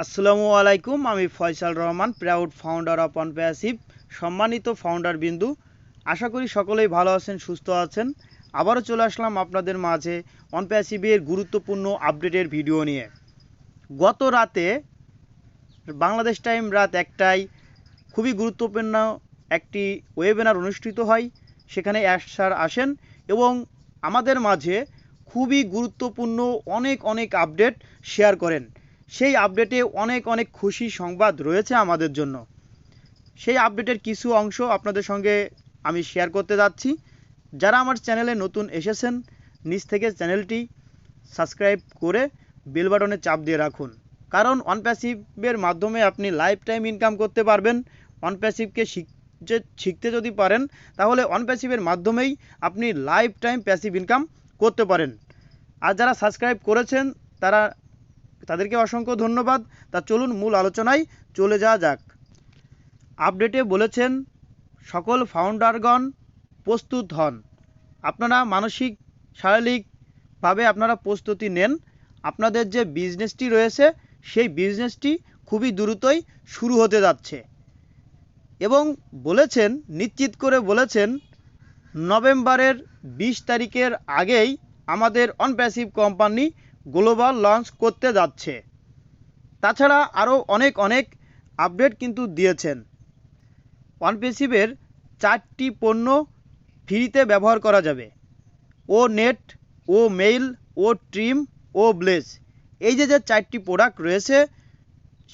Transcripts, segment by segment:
আসসালামু আলাইকুম। আমি Faisal Rahman, proud founder of OnPassive. সম্মানিত ফাউন্ডার বিন্দু, আশা করি সকলেই ভালো আছেন, সুস্থ আছেন। আবারও চলে আসলাম আপনাদের মাঝে অনপ্যাসিভের গুরুত্বপূর্ণ আপডেটের ভিডিও নিয়ে। গত রাতে বাংলাদেশ টাইম রাত 1টায় খুবই গুরুত্বপূর্ণ একটি ওয়েবিনার অনুষ্ঠিত হয়। সেখানে স্যার আসেন এবং আমাদের মাঝে খুবই গুরুত্বপূর্ণ অনেক আপডেট শেয়ার করেন। সেই আপডেটে অনেক খুশি সংবাদ রয়েছে আমাদের জন্য। সেই আপডেটের কিছু অংশ আপনাদের সঙ্গে আমি শেয়ার করতে যাচ্ছি। যারা আমার চ্যানেলে নতুন এসেছেন, নিচ থেকে চ্যানেলটি সাবস্ক্রাইব করে বেল বাটনে চাপ দিয়ে রাখুন, কারণ অনপ্যাসিভের মাধ্যমে আপনি লাইফ টাইম ইনকাম করতে পারবেন। অনপ্যাসিভকে শিখতে যদি পারেন, তাহলে অনপ্যাসিভের মাধ্যমেই আপনি লাইফ টাইম প্যাসিভ ইনকাম করতে পারেন। আর যারা সাবস্ক্রাইব করেছেন তাদেরকে অসংখ্য ধন্যবাদ। তা চলুন মূল আলোচনায় চলে যাওয়া যাক। আপডেটে বলেছেন সকল ফাউন্ডারগণ প্রস্তুত হন। আপনারা মানসিক শারীরিকভাবে আপনারা প্রস্তুতি নেন। আপনাদের যে বিজনেসটি রয়েছে সেই বিজনেসটি খুবই দ্রুতই শুরু হতে যাচ্ছে এবং বলেছেন, নিশ্চিত করে বলেছেন, নভেম্বরের 20 তারিখের আগেই আমাদের অনপ্যাসিভ কোম্পানি গ্লোবাল লঞ্চ করতে যাচ্ছে। তাছাড়া আরও অনেক আপডেট কিন্তু দিয়েছেন। অনপ্যাসিভের 4টি পণ্য ফ্রিতে ব্যবহার করা যাবে। ও নেট, ও মেইল, ও ট্রিম, ও ব্লেজ। এই যে 4টি প্রোডাক্ট রয়েছে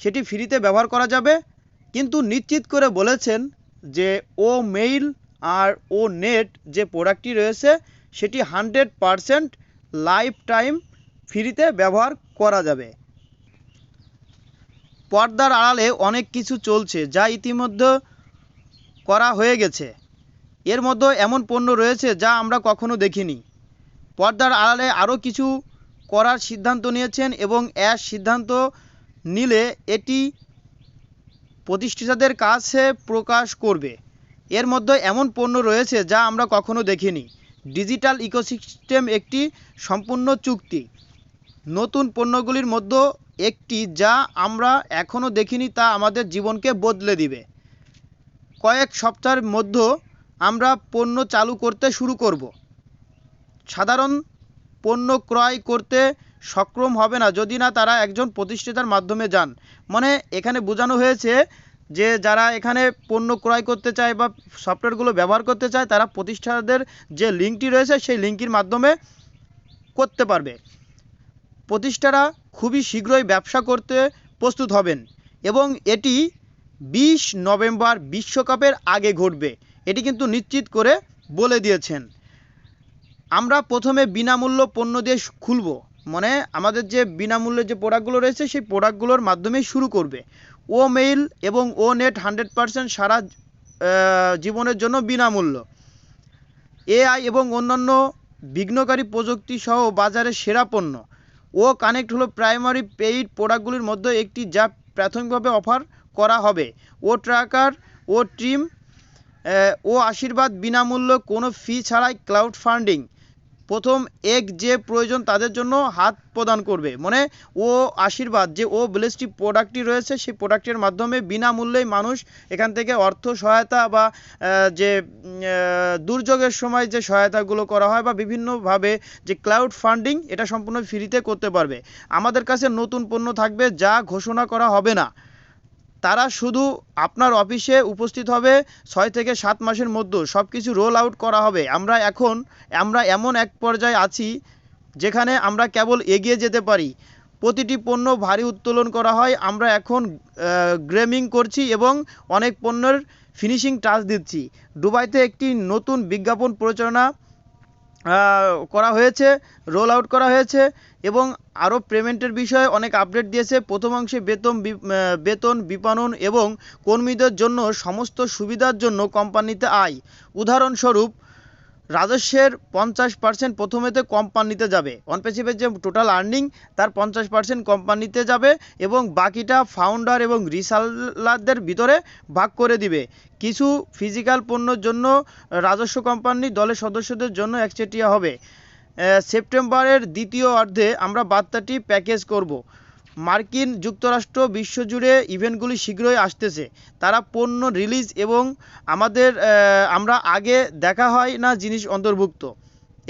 সেটি ফ্রিতে ব্যবহার করা যাবে, কিন্তু নিশ্চিত করে বলেছেন যে ও মেইল আর ও নেট যে প্রোডাক্টটি রয়েছে সেটি 100% লাইফ টাইম ফ্রিতে ব্যবহার করা যাবে। পর্দার আড়ালে অনেক কিছু চলছে যা ইতিমধ্যে করা হয়ে গেছে। এর মধ্যে এমন পণ্য রয়েছে যা আমরা কখনো দেখিনি। পর্দার আড়ালে আরও কিছু করার সিদ্ধান্ত নিয়েছেন এবং সিদ্ধান্ত নিলে এটি প্রতিষ্ঠাতাদের কাছে প্রকাশ করবে। এর মধ্যে এমন পণ্য রয়েছে যা আমরা কখনো দেখিনি। ডিজিটাল ইকোসিস্টেম একটি সম্পূর্ণ চুক্তি। নতুন পণ্যগুলির মধ্যে একটি যা আমরা এখনও দেখিনি, তা আমাদের জীবনকে বদলে দিবে। কয়েক সপ্তাহের মধ্যে আমরা পণ্য চালু করতে শুরু করব। সাধারণ পণ্য ক্রয় করতে সক্ষম হবে না যদি না তারা একজন প্রতিষ্ঠাতার মাধ্যমে যান। মানে এখানে বোঝানো হয়েছে যে যারা এখানে পণ্য ক্রয় করতে চায় বা সফটওয়্যারগুলো ব্যবহার করতে চায়, তারা প্রতিষ্ঠাতাদের যে লিঙ্কটি রয়েছে সেই লিঙ্কের মাধ্যমে করতে পারবে। প্রতিষ্ঠারা খুবই শীঘ্রই ব্যবসা করতে প্রস্তুত হবেন এবং এটি 20 নভেম্বর বিশ্বকাপের আগে ঘটবে। এটি কিন্তু নিশ্চিত করে বলে দিয়েছেন। আমরা প্রথমে বিনামূল্য পণ্য দিয়ে খুলব, মানে আমাদের যে বিনামূল্যে যে প্রোডাক্টগুলো রয়েছে সেই প্রোডাক্টগুলোর মাধ্যমেই শুরু করবে। ও মেইল এবং ও নেট 100% সারা জীবনের জন্য বিনামূল্য। এআই এবং অন্যান্য বিঘ্নকারী প্রযুক্তি সহ বাজারের সেরা পণ্য। ও কানেক্ট হলো প্রাইমারি পেইড প্রোডাক্টগুলির মধ্যে একটি যা প্রাথমিকভাবে অফার করা হবে। ও ট্র্যাকার, ও ট্রিম, ও আশীর্বাদ বিনামূল্য, কোনো ফি ছাড়াই ক্লাউড ফান্ডিং। প্রথম যে প্রয়োজন তাদের জন্য হাত প্রদান করবে। মানে ও আশীর্বাদ যে ও ব্লেসটি প্রোডাক্টটি রয়েছে সেই প্রোডাক্টের মাধ্যমে বিনামূল্যেই মানুষ এখান থেকে অর্থ সহায়তা বা যে দুর্যোগের সময় যে সহায়তাগুলো করা হয় বা বিভিন্নভাবে যে ক্লাউড ফান্ডিং, এটা সম্পূর্ণ ফ্রিতে করতে পারবে। আমাদের কাছে নতুন পণ্য থাকবে যা ঘোষণা করা হবে না। তারা শুধু আপনার অফিসে উপস্থিত হবে। 6 থেকে 7 মাসের মধ্যে সব কিছু রোল আউট করা হবে। আমরা এমন এক পর্যায়ে আছি যেখানে আমরা কেবল এগিয়ে যেতে পারি। প্রতিটি পণ্য ভারী উত্তোলন করা হয়। আমরা এখন গ্রেমিং করছি এবং অনেক পণ্যের ফিনিশিং টাচ দিচ্ছি। দুবাইতে একটি নতুন বিজ্ঞাপন প্রচারণা করা হয়েছে, রোল আউট করা হয়েছে এবং আরও পেমেন্টের বিষয়ে অনেক আপডেট দিয়েছে। প্রথম অংশে বেতন বিপণন এবং কর্মীদের জন্য সমস্ত সুবিধার জন্য কোম্পানিতে আয়। উদাহরণস্বরূপ, রাজস্বের 50% প্রথমেতে কোম্পানিতে যাবে। অনপ্যাসিভের যে টোটাল আর্নিং তার 50% কোম্পানিতে যাবে এবং বাকিটা ফাউন্ডার এবং রিসেলারদের ভিতরে ভাগ করে দিবে। কিছু ফিজিক্যাল পণ্যের জন্য রাজস্ব কোম্পানি দলের সদস্যদের জন্য একচেটিয়া হবে। সেপ্টেম্বরের দ্বিতীয় অর্ধে আমরা বার্তাটি প্যাকেজ করব। মার্কিন যুক্তরাষ্ট্র বিশ্বজুড়ে ইভেন্টগুলি শীঘ্রই আসতেছে। তারা পণ্য রিলিজ এবং আমরা আগে দেখা হয় না জিনিস অন্তর্ভুক্ত।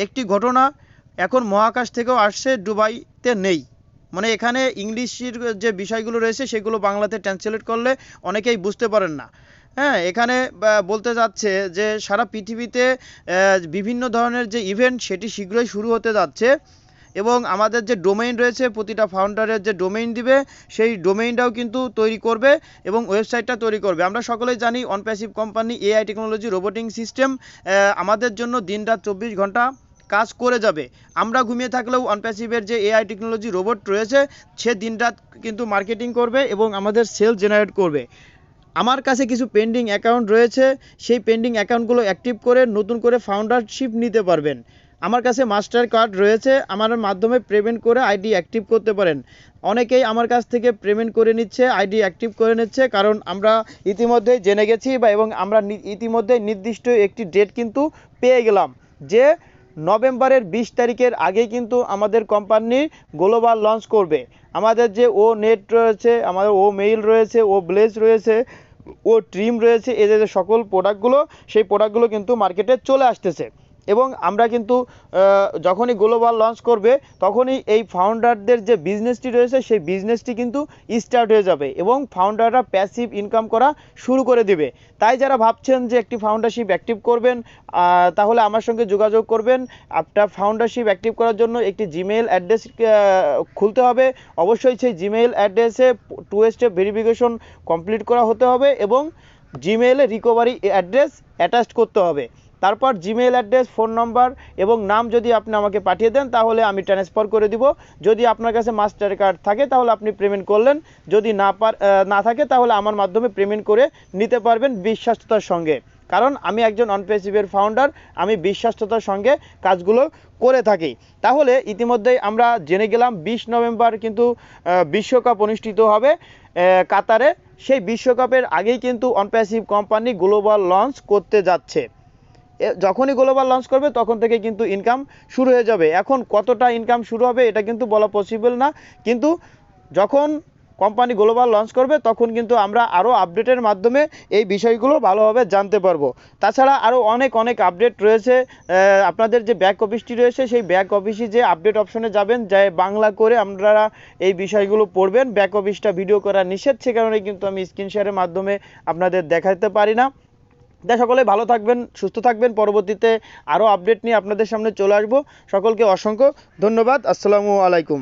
একটি ঘটনা এখন মহাকাশ থেকেও আসছে, দুবাইতে নেই। মানে এখানে ইংলিশের যে বিষয়গুলো রয়েছে সেগুলো বাংলাতে ট্রান্সলেট করলে অনেকেই বুঝতে পারেন না। হ্যাঁ, এখানে বলতে যাচ্ছে যে সারা পৃথিবীতে বিভিন্ন ধরনের যে ইভেন্ট সেটি শীঘ্রই শুরু হতে যাচ্ছে এবং আমাদের যে ডোমেইন রয়েছে প্রতিটা ফাউন্ডারের যে ডোমেইন দিবে সেই ডোমেইনটাও কিন্তু তৈরি করবে এবং ওয়েবসাইটটা তৈরি করবে। আমরা সকলেই জানি অনপ্যাসিভ কোম্পানি এআই টেকনোলজি রোবোটিং সিস্টেম আমাদের জন্য দিনরাত 24 ঘন্টা কাজ করে যাবে। আমরা ঘুমিয়ে থাকলেও অনপ্যাসিভের যে এআই টেকনোলজি রোবট রয়েছে সে দিনরাত কিন্তু মার্কেটিং করবে এবং আমাদের সেল জেনারেট করবে। আমার কাছে কিছু পেন্ডিং অ্যাকাউন্ট রয়েছে, সেই পেন্ডিং অ্যাকাউন্টগুলো অ্যাক্টিভ করে নতুন করে ফাউন্ডারশিপ নিতে পারবেন। আমার কাছে মাস্টার কার্ড রয়েছে, আমার মাধ্যমে পেমেন্ট করে আইডি অ্যাক্টিভ করতে পারেন। অনেকেই আমার কাছ থেকে পেমেন্ট করে নিচ্ছে, আইডি অ্যাক্টিভ করে নিচ্ছে, কারণ আমরা ইতিমধ্যেই জেনে গেছি এবং আমরা ইতিমধ্যেই নির্দিষ্ট একটি ডেট কিন্তু পেয়ে গেলাম যে নভেম্বরের 20 তারিখের আগেই কিন্তু আমাদের কোম্পানি গ্লোবাল লঞ্চ করবে। আমাদের যে ও নেট রয়েছে, আমাদের ও মেইল রয়েছে, ও ব্লেজ রয়েছে, ও ট্রিম রয়েছে, এই যে সকল প্রোডাক্টগুলো সেই প্রোডাক্টগুলো কিন্তু মার্কেটে চলে আসতেছে এবং আমরা কিন্তু যখনই গ্লোবাল লঞ্চ করবে তখনই এই ফাউন্ডারদের যে বিজনেসটি রয়েছে সেই বিজনেসটি কিন্তু স্টার্ট হয়ে যাবে এবং ফাউন্ডাররা প্যাসিভ ইনকাম করা শুরু করে দেবে। তাই যারা ভাবছেন যে একটি ফাউন্ডারশিপ অ্যাক্টিভ করবেন তাহলে আমার সঙ্গে যোগাযোগ করবেন। আপনার ফাউন্ডারশিপ অ্যাক্টিভ করার জন্য একটি জিমেইল অ্যাড্রেস খুলতে হবে। অবশ্যই সেই জিমেইল অ্যাড্রেসে 2 স্টেপ ভেরিফিকেশন কমপ্লিট করা হতে হবে এবং জিমেইলে রিকভারি অ্যাড্রেস অ্যাটাচ করতে হবে। তারপর জিমেইল অ্যাড্রেস, ফোন নাম্বার এবং নাম যদি আপনি আমাকে পাঠিয়ে দেন তাহলে আমি ট্রান্সফার করে দিব। যদি আপনার কাছে মাস্টার কার্ড থাকে তাহলে আপনি পেমেন্ট করলেন, যদি না থাকে তাহলে আমার মাধ্যমে পেমেন্ট করে নিতে পারবেন বিশ্বাসতার সঙ্গে। কারণ আমি একজন অনপ্যাসিভের ফাউন্ডার, আমি বিশ্বাসতার সঙ্গে কাজগুলো করে থাকি। তাহলে ইতিমধ্যেই আমরা জেনে গেলাম 20 নভেম্বর কিন্তু বিশ্বকাপ অনুষ্ঠিত হবে কাতারে। সেই বিশ্বকাপের আগেই কিন্তু অনপ্যাসিভ কোম্পানি গ্লোবাল লঞ্চ করতে যাচ্ছে। যখনই গ্লোবাল লঞ্চ করবে তখন থেকে কিন্তু ইনকাম শুরু হয়ে যাবে। এখন কতটা ইনকাম শুরু হবে এটা কিন্তু বলা পসিবল না, কিন্তু যখন কোম্পানি গ্লোবাল লঞ্চ করবে তখন কিন্তু আমরা আরও আপডেটের মাধ্যমে এই বিষয়গুলো ভালোভাবে জানতে পারবো। তাছাড়া আরও অনেক আপডেট রয়েছে। আপনাদের যে ব্যাক অফিসটি রয়েছে সেই ব্যাক অফিসে যে আপডেট অপশনে যাবেন, যাই বাংলা করে আপনারা এই বিষয়গুলো পড়বেন। ব্যাক অফিসটা ভিডিও করা নিষেধ, সে কারণে কিন্তু আমি স্ক্রিন শেয়ারের মাধ্যমে আপনাদের দেখাতে পারি না। তাই সকলে ভালো থাকবেন, সুস্থ থাকবেন। পরবর্তীতে আরও আপডেট নিয়ে আপনাদের সামনে চলে আসবো। সকলকে অসংখ্য ধন্যবাদ। আসসালামু আলাইকুম।